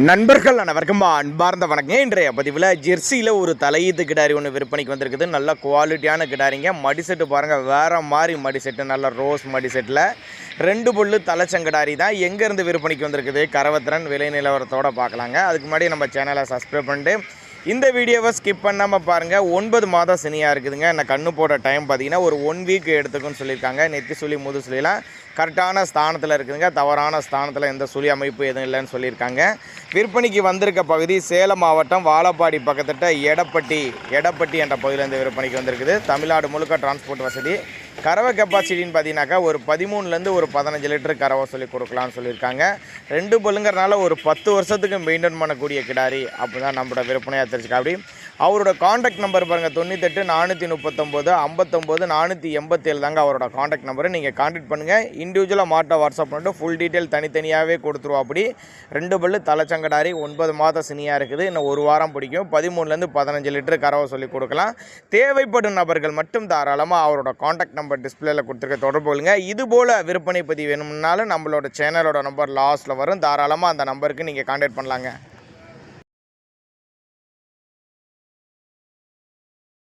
நண்பர்கள் அனைவருக்கும் அன்பார்ந்த வணக்கம். இன்றைய பதிவில் ஜெர்சியில் ஒரு தலையீத்து கிடாரி ஒன்று விற்பனைக்கு வந்திருக்குது. நல்ல குவாலிட்டியான கிடாரிங்க. மடி செட்டு பாருங்கள், வேறு மாதிரி மடி செட்டு, நல்ல ரோஸ் மடி செட்டில் 2 புல்லு தலைச்சங்கிடாரி தான். எங்கேருந்து விற்பனைக்கு வந்திருக்குது, கரவத்திரன் விலை நிலவரத்தோடு பார்க்கலாங்க. அதுக்கு முன்னாடி நம்ம சேனலை சப்ஸ்கிரைப் பண்ணிட்டு இந்த வீடியோவை ஸ்கிப் பண்ணாமல் பாருங்கள். 9 மாதம் சினியாக இருக்குதுங்க. என்ன கண்ணு போட டைம் பார்த்தீங்கன்னா ஒரு 1 வீக் எடுத்துக்குன்னு சொல்லியிருக்காங்க. நெத்தி சுழி முது சுழிலாம் கரெக்டான ஸ்தானத்தில் இருக்குதுங்க. தவறான ஸ்தானத்தில் எந்த சுழி அமைப்பு எதுவும் இல்லைன்னு சொல்லியிருக்காங்க. விற்பனைக்கு வந்திருக்க பகுதி சேலம் மாவட்டம் வாழப்பாடி பக்கத்திட்ட எடப்பட்டி என்ற பகுதியில் இந்த விற்பனைக்கு வந்திருக்குது. தமிழ்நாடு முழுக்க டிரான்ஸ்போர்ட் வசதி. கறவை கெப்பாசிட்டின்னு பார்த்தீங்கன்னாக்கா ஒரு 13லேருந்து ஒரு 15 லிட்டர் கறவை சொல்லி கொடுக்கலான்னு சொல்லியிருக்காங்க. 2 பல்லுங்கிறனால ஒரு 10 வருஷத்துக்கு மெயின்டைன் பண்ணக்கூடிய கிடாரி அப்படி தான் நம்மளோட விற்பனையாக தெரிஞ்சுக்கா. அப்படி அவரோட காண்டாக்ட் நம்பர் பாருங்கள், 98 439 59 487 தாங்க அவரோட காண்டாக்ட் நம்பரு. நீங்கள் காண்டாக்ட் பண்ணுங்கள். இண்டிவிஜுவலாக மாட்டை வாட்ஸ்அப் பண்ணிட்டு ஃபுல் டீட்டெயில் தனித்தனியாகவே கொடுத்துருவோம். அப்படி 2 பல்லு தலைச்சங்கடாரி 9 மாதம் சினியாக இருக்குது. இன்னும் ஒரு வாரம் பிடிக்கும். 13லேருந்து 15 லிட்டர் கறவை சொல்லி கொடுக்கலாம். தேவைப்படும் நபர்கள் மட்டும் தாராளமாக அவரோட காண்டாக்ட் நம்பர் டிஸ்பிளேல கொடுத்துருக்க தொடர்பு கொள்ளுங்க. இதுபோல் விற்பனை பதிவு வேணும்னாலும் நம்மளோட சேனலோட நம்பர் லாஸ்ட்டில் வரும். தாராளமாக அந்த நம்பருக்கு நீங்கள் காண்டாக்ட் பண்ணலாங்க.